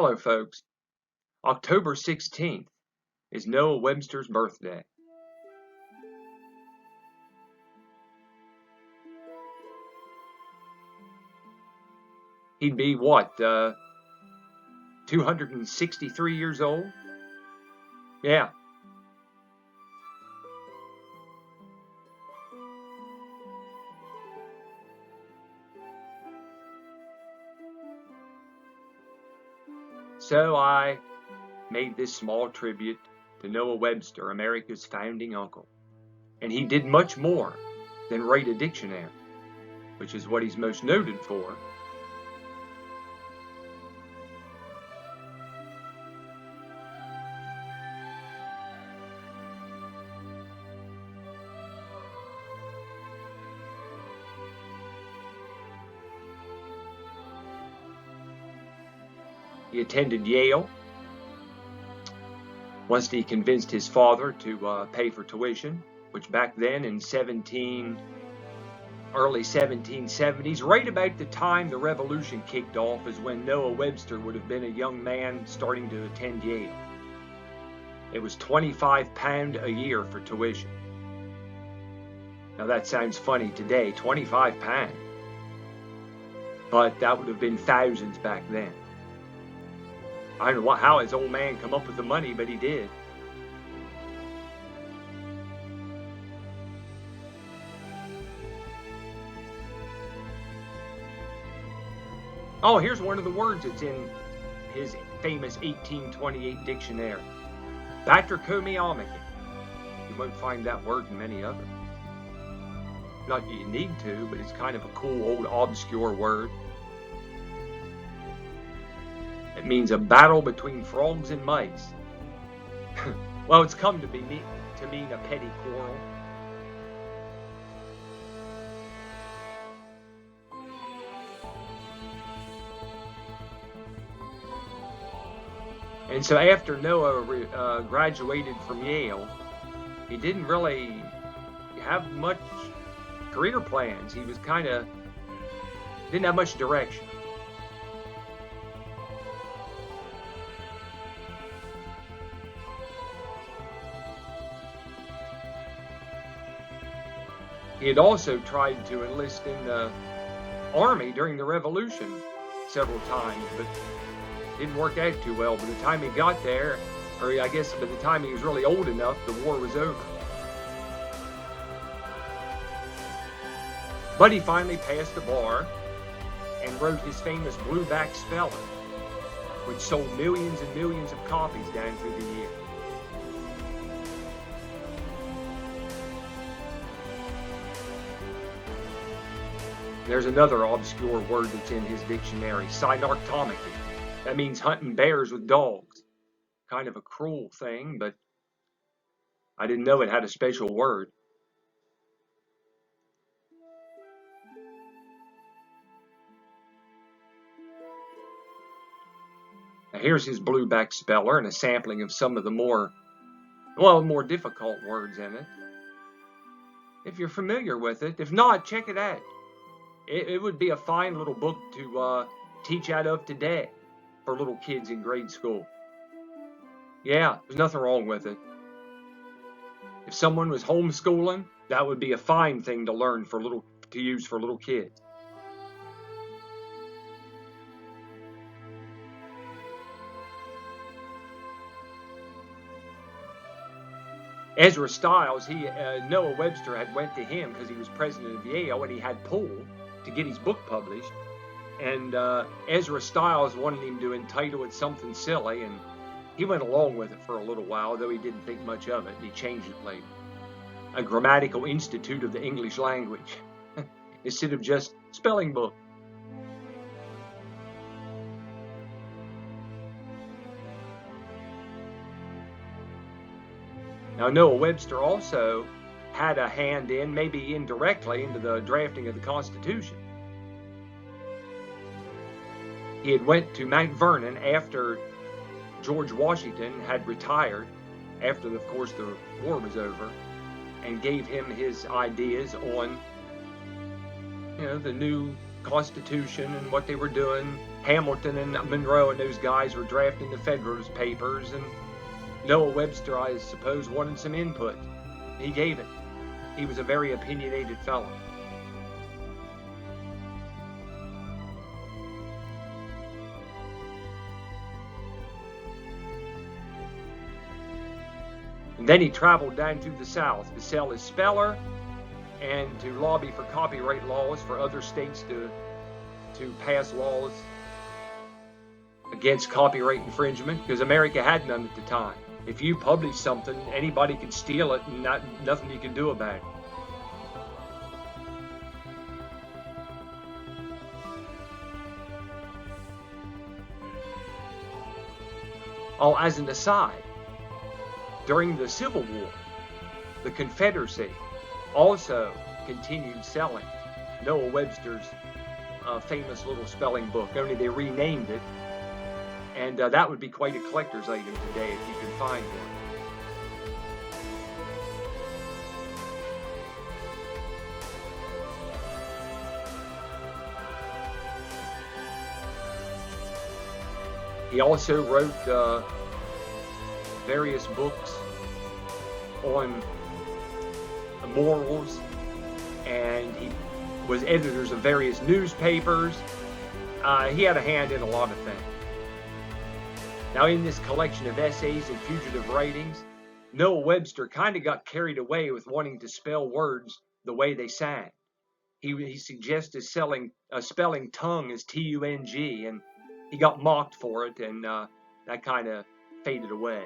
Hello, folks. October 16th is Noah Webster's birthday. He'd be, 263 years old? Yeah. So I made this small tribute to Noah Webster, America's founding uncle. And he did much more than write a dictionary, which is what he's most noted for. He attended Yale. Once he convinced his father to pay for tuition, which back then in early 1770s, right about the time the Revolution kicked off, is when Noah Webster would have been a young man starting to attend Yale. It was £25 a year for tuition. Now that sounds funny today, £25. But that would have been thousands back then. I don't know how his old man come up with the money, but he did. Oh, here's one of the words that's in his famous 1828 dictionary. Batrachomiomichy. You won't find that word in many others. Not that you need to, but it's kind of a cool old obscure word. It means a battle between frogs and mice. Well, it's come to mean a petty quarrel. And so after Noah graduated from Yale, he didn't really have much career plans. He was didn't have much direction. He had also tried to enlist in the army during the Revolution several times, but didn't work out too well. By the time he got there, or I guess by the time he was really old enough, the war was over. But he finally passed the bar and wrote his famous Blueback Speller, which sold millions and millions of copies down through the years. There's another obscure word that's in his dictionary, synarctomichy. That means hunting bears with dogs. Kind of a cruel thing, but I didn't know it had a special word. Now here's his Blueback Speller and a sampling of some of the more difficult words in it. If you're familiar with it, if not, check it out. It would be a fine little book to teach out of today for little kids in grade school. Yeah, there's nothing wrong with it. If someone was homeschooling, that would be a fine thing to learn to use for little kids. Ezra Stiles, Noah Webster had went to him because he was president of Yale and he had pull to get his book published. And Ezra Stiles wanted him to entitle it something silly, and he went along with it for a little while, though he didn't think much of it, and he changed it later. A Grammatical Institute of the English Language, instead of just spelling book. Now, Noah Webster also had a hand in, maybe indirectly, into the drafting of the Constitution. He had went to Mount Vernon after George Washington had retired, after, of course, the war was over, and gave him his ideas on, the new Constitution and what they were doing. Hamilton and Monroe and those guys were drafting the Federalist Papers, and Noah Webster, I suppose, wanted some input. He gave it. He was a very opinionated fellow. And then he traveled down through the South to sell his speller and to lobby for copyright laws for other states to pass laws against copyright infringement, because America had none at the time. If you publish something, anybody can steal it and nothing you can do about it. Oh, as an aside, during the Civil War, the Confederacy also continued selling Noah Webster's famous little spelling book, only they renamed it, and that would be quite a collector's item today if you can find one. He also wrote various books on morals, and he was editors of various newspapers. He had a hand in a lot of things. Now, in this collection of essays and fugitive writings, Noah Webster kind of got carried away with wanting to spell words the way they sang. He suggested spelling tongue as T-U-N-G, and he got mocked for it, and that kind of faded away.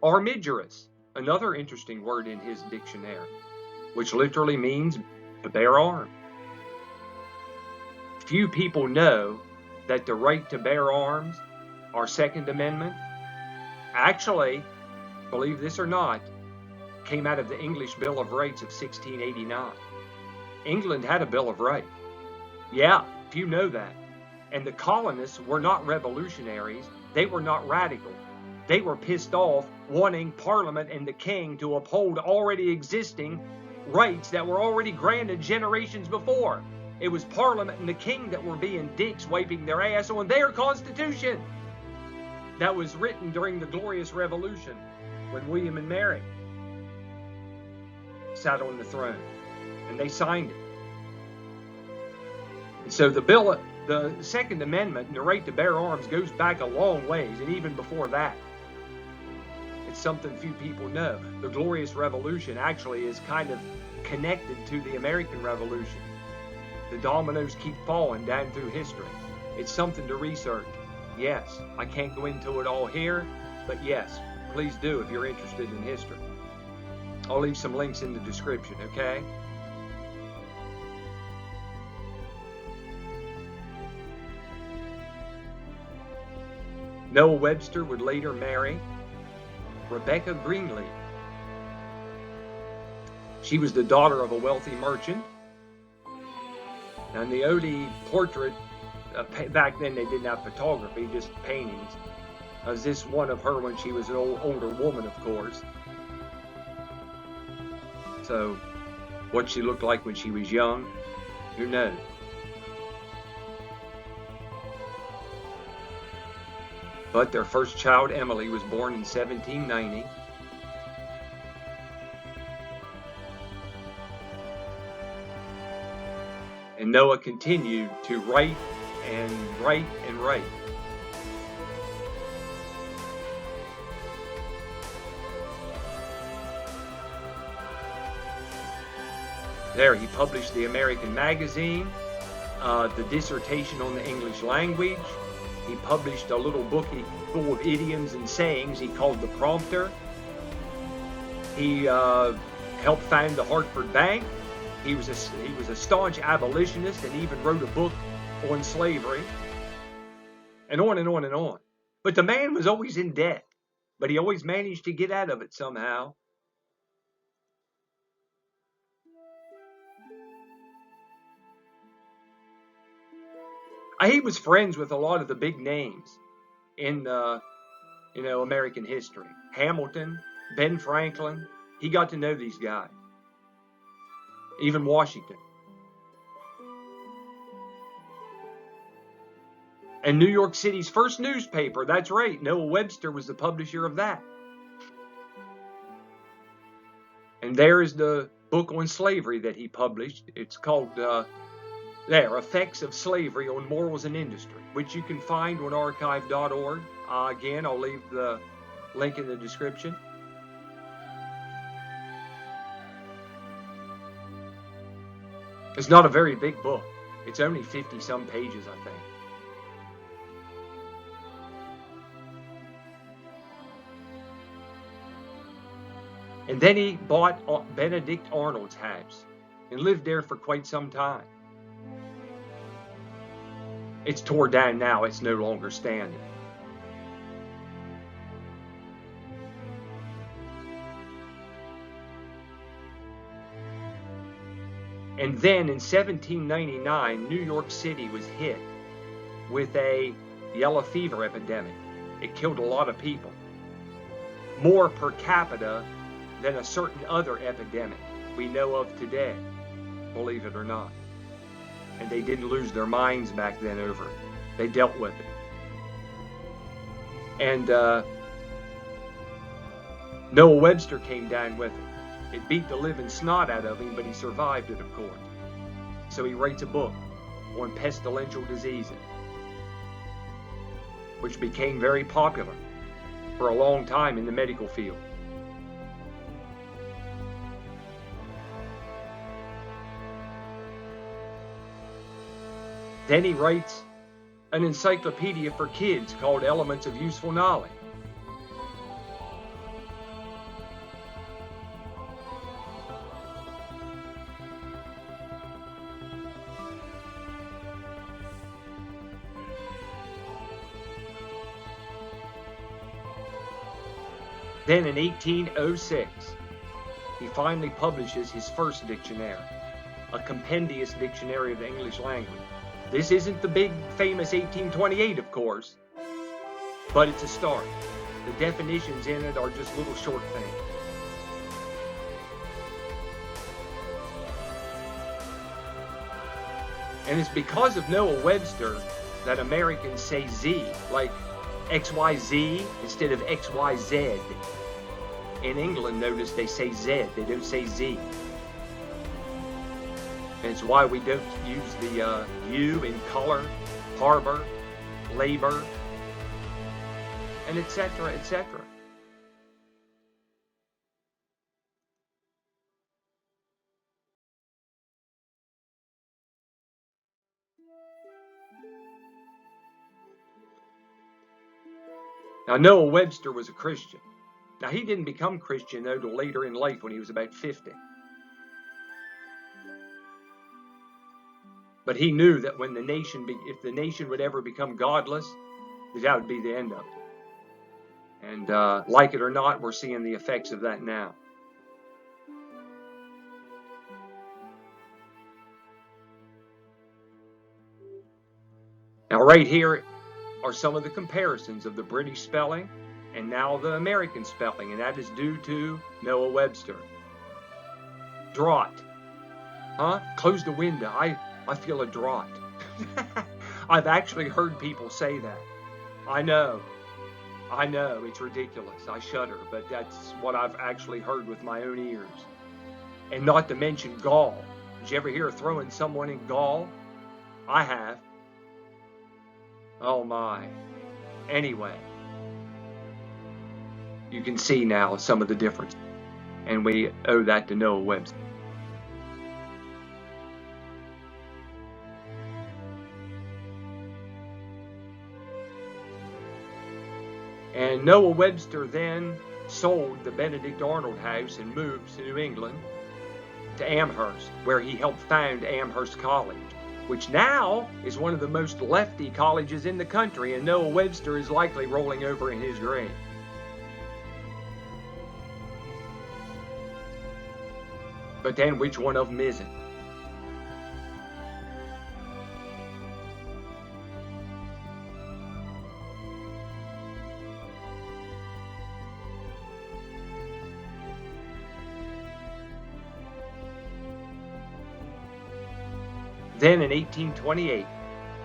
Armigerous, another interesting word in his dictionary, which literally means to bear arms. Few people know that the right to bear arms, our Second Amendment, actually, believe this or not, came out of the English Bill of Rights of 1689. England had a Bill of Rights. Yeah, few know that. And the colonists were not revolutionaries. They were not radical. They were pissed off, wanting Parliament and the King to uphold already existing rights that were already granted generations before. It was Parliament and the King that were being dicks, wiping their ass on their Constitution that was written during the Glorious Revolution when William and Mary sat on the throne, and they signed it. And so the Second Amendment and the right to bear arms goes back a long ways, and even before that. It's something few people know. The Glorious Revolution actually is kind of connected to the American Revolution. The dominoes keep falling down through history. It's something to research. Yes, I can't go into it all here, but yes, please do if you're interested in history. I'll leave some links in the description, okay? Noah Webster would later marry Rebecca Greenleaf. She was the daughter of a wealthy merchant. And the only portrait, back then they didn't have photography, just paintings. Was this one of her when she was an older woman, of course. So, what she looked like when she was young, who knows? But their first child, Emily, was born in 1790. And Noah continued to write and write and write. There, he published the American Magazine, the dissertation on the English language. He published a little book full of idioms and sayings he called the Prompter. He helped found the Hartford Bank. He was a staunch abolitionist and even wrote a book on slavery. And on and on and on. But the man was always in debt. but he always managed to get out of it somehow. He was friends with a lot of the big names in American history. Hamilton, Ben Franklin. He got to know these guys. Even Washington. And New York City's first newspaper, that's right, Noah Webster was the publisher of that. And there is the book on slavery that he published. It's called Effects of Slavery on Morals and Industry, which you can find on archive.org. Again, I'll leave the link in the description. It's not a very big book. It's only 50-some pages, I think. And then he bought Benedict Arnold's house and lived there for quite some time. It's tore down now. It's no longer standing. And then in 1799, New York City was hit with a yellow fever epidemic. It killed a lot of people. More per capita than a certain other epidemic we know of today, believe it or not. And they didn't lose their minds back then over it. They dealt with it. And Noah Webster came down with it. It beat the living snot out of him, but he survived it, of course. So he writes a book on pestilential diseases, which became very popular for a long time in the medical field. Then he writes an encyclopedia for kids called Elements of Useful Knowledge. Then in 1806, he finally publishes his first dictionary, a compendious dictionary of the English language. This isn't the big famous 1828, of course, but it's a start. The definitions in it are just little short things. And it's because of Noah Webster that Americans say Z, like XYZ instead of XYZ. In England, notice they say Z, they don't say Z. And it's why we don't use the U in color, harbor, labor, and etc., etc. Now, Noah Webster was a Christian. Now, he didn't become Christian, though, till later in life when he was about 50. But he knew that when if the nation would ever become godless, that would be the end of it. And like it or not, we're seeing the effects of that now. Now, right here are some of the comparisons of the British spelling and now the American spelling, and that is due to Noah Webster. Draught. Huh? Close the window. I feel a draught. I've actually heard people say that. I know, it's ridiculous. I shudder, but that's what I've actually heard with my own ears. And not to mention gall. Did you ever hear of throwing someone in gall? I have. Oh my. Anyway, you can see now some of the difference. And we owe that to Noah Webster. And Noah Webster then sold the Benedict Arnold house and moved to New England, to Amherst, where he helped found Amherst College, which now is one of the most lefty colleges in the country, and Noah Webster is likely rolling over in his grave. But then which one of them isn't? Then in 1828,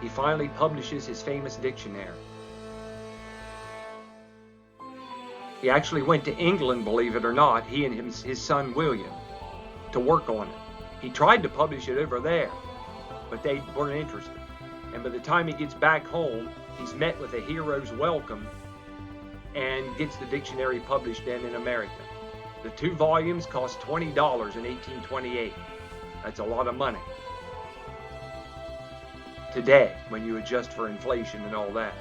he finally publishes his famous dictionary. He actually went to England, believe it or not, he and his son William, to work on it. He tried to publish it over there, but they weren't interested. And by the time he gets back home, he's met with a hero's welcome and gets the dictionary published then in America. The 2 volumes cost $20 in 1828. That's a lot of money today when you adjust for inflation and all that.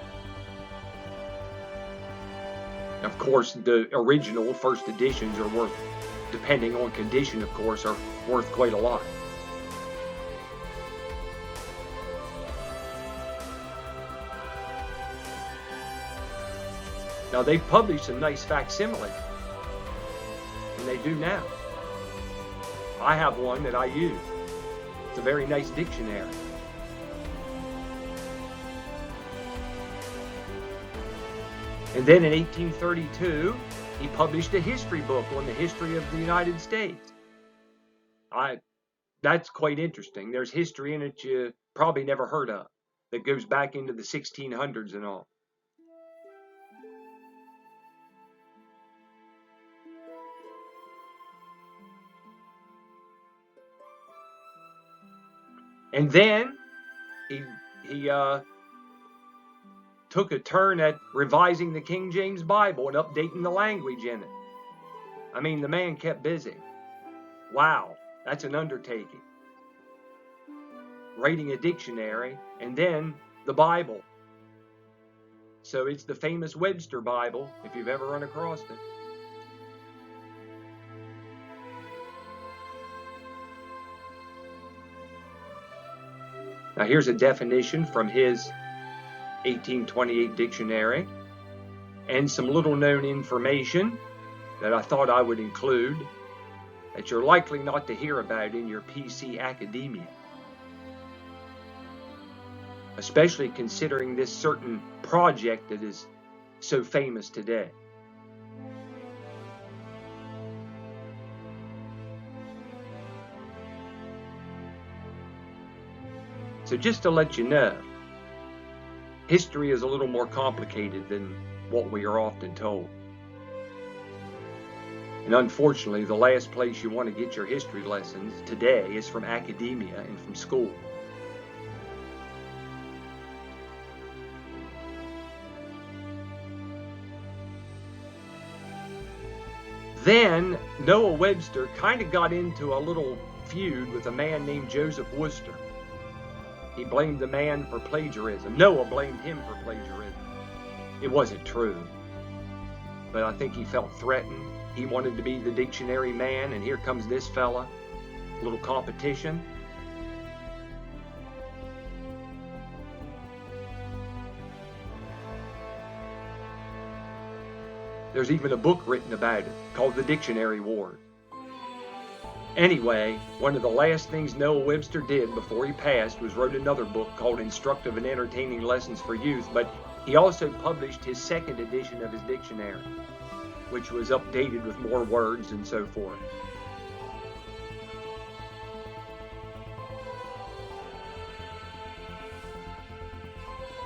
Of course, the original first editions are worth, depending on condition, of course, are worth quite a lot. Now, they've published some nice facsimiles, and they do now. I have one that I use. It's a very nice dictionary. And then in 1832, he published a history book on the history of the United States. That's quite interesting. There's history in it you probably never heard of that goes back into the 1600s and all. And then he took a turn at revising the King James Bible and updating the language in it. I mean, the man kept busy. Wow, that's an undertaking. Writing a dictionary and then the Bible. So it's the famous Webster Bible, if you've ever run across it. Now here's a definition from his 1828 dictionary and some little known information that I thought I would include that you're likely not to hear about in your PC academia, especially considering this certain project that is so famous today. So just to let you know, history is a little more complicated than what we are often told. And unfortunately, the last place you want to get your history lessons today is from academia and from school. Then Noah Webster kind of got into a little feud with a man named Joseph Worcester. He blamed the man for plagiarism. Noah blamed him for plagiarism. It wasn't true, but I think he felt threatened. He wanted to be the dictionary man, and here comes this fella. A little competition. There's even a book written about it called The Dictionary Wars. Anyway, one of the last things Noah Webster did before he passed was wrote another book called Instructive and Entertaining Lessons for Youth, but he also published his second edition of his dictionary, which was updated with more words and so forth.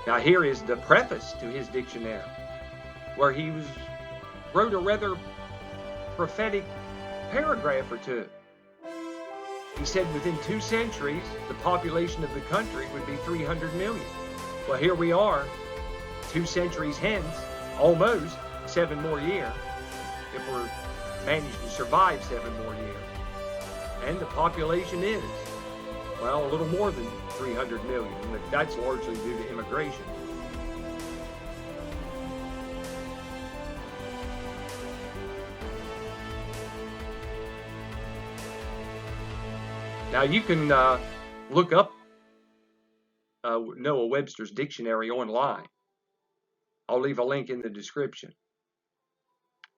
Now here is the preface to his dictionary, where he wrote a rather prophetic paragraph or two. He said within 2 centuries, the population of the country would be 300 million. Well, here we are, 2 centuries hence, almost 7 more years, if we're managed to survive 7 more years. And the population is, well, a little more than 300 million, but that's largely due to immigration. Now you can look up Noah Webster's dictionary online. I'll leave a link in the description.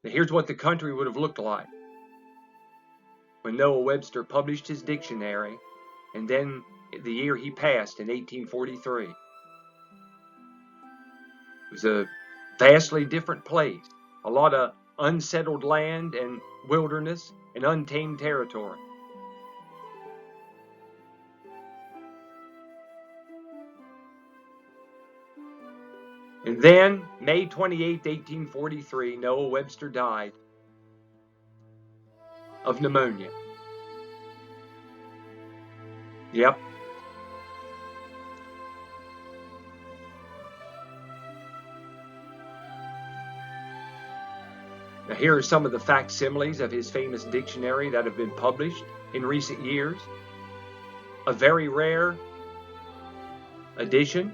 Now here's what the country would have looked like. when Noah Webster published his dictionary, and then the year he passed in 1843. It was a vastly different place, a lot of unsettled land and wilderness and untamed territory. And then, May 28, 1843, Noah Webster died of pneumonia. Yep. Now, here are some of the facsimiles of his famous dictionary that have been published in recent years. A very rare edition,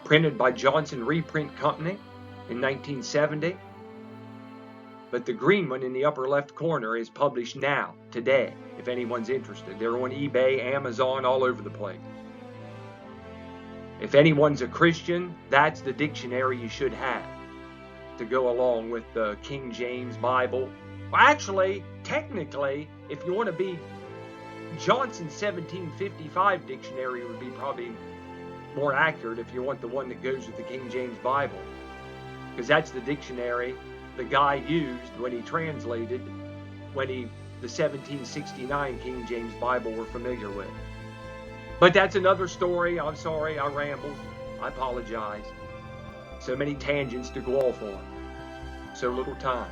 printed by Johnson Reprint Company in 1970. But the green one in the upper left corner is published now, today, if anyone's interested. They're on eBay, Amazon, all over the place. If anyone's a Christian, that's the dictionary you should have to go along with the King James Bible. Well, actually, technically, if you want to be, Johnson's 1755 dictionary would be probably more accurate if you want the one that goes with the King James Bible, because that's the dictionary the guy used when he translated, when the 1769 King James Bible we're familiar with. But that's another story. I'm sorry, I rambled. I apologize. So many tangents to go off on. So little time.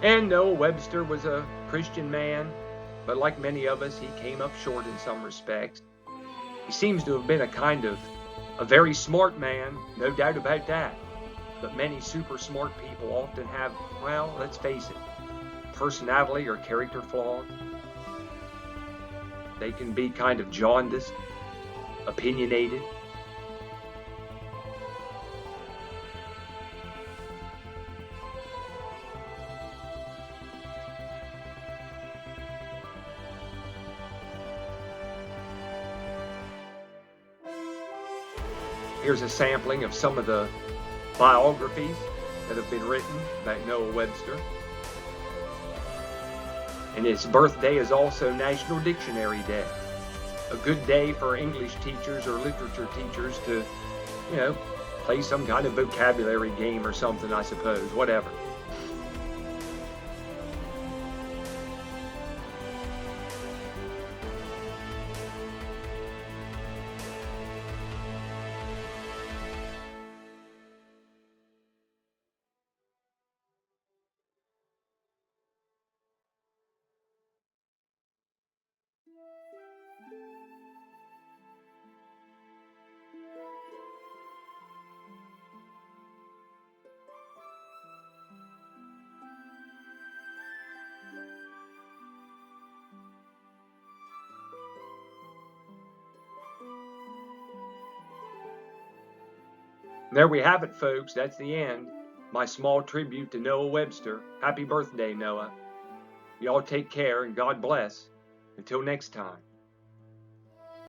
And Noah Webster was a Christian man, but like many of us, he came up short in some respects. He seems to have been a very smart man, no doubt about that. But many super smart people often have, well, let's face it, personality or character flaws. They can be kind of jaundiced, opinionated. Here's a sampling of some of the biographies that have been written about Noah Webster. And his birthday is also National Dictionary Day. A good day for English teachers or literature teachers to, play some kind of vocabulary game or something, I suppose, whatever. There we have it, folks. That's the end. My small tribute to Noah Webster. Happy birthday, Noah. Y'all take care and God bless. Until next time.